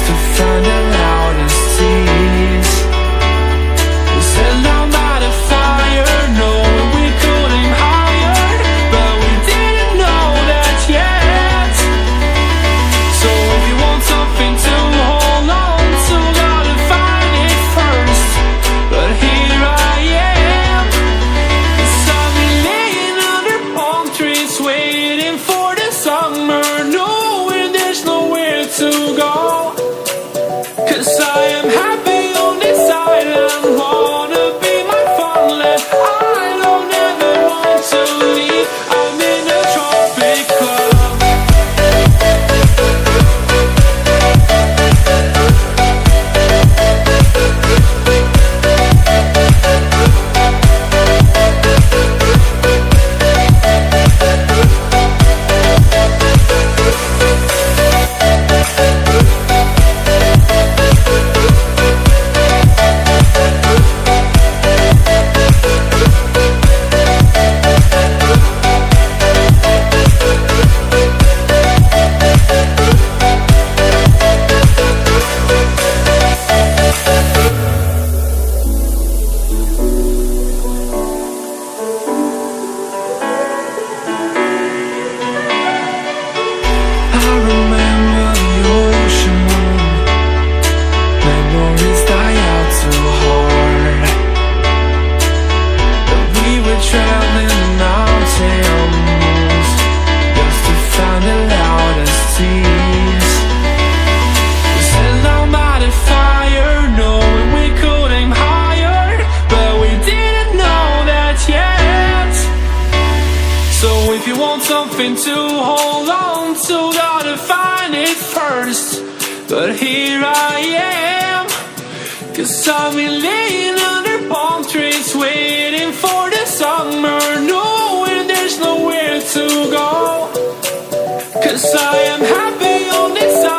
to find the loudest tease. We said down by the fire, knowing we could aim higher, but we didn't know that yet. So if you want something to hold on to, gotta find it first. But here I am, 'cause I've been laying under palm trees, waiting for the summer, knowing there's nowhere to go. 'Cause I am happy on this island, wanna be my farmland. I don't ever want to leave, I'm in a tropic club. I remember the ocean moon, memories die out too hard. But we were traveling the mountains just to find the loudest tease. We sat down by the fire, knowing we could aim higher, but we didn't know that yet. So if you want something to hold on to, gotta find it first. But here I am, 'cause I've been laying under palm trees, waiting for the summer, knowing there's nowhere to go. 'Cause I am happy on this island.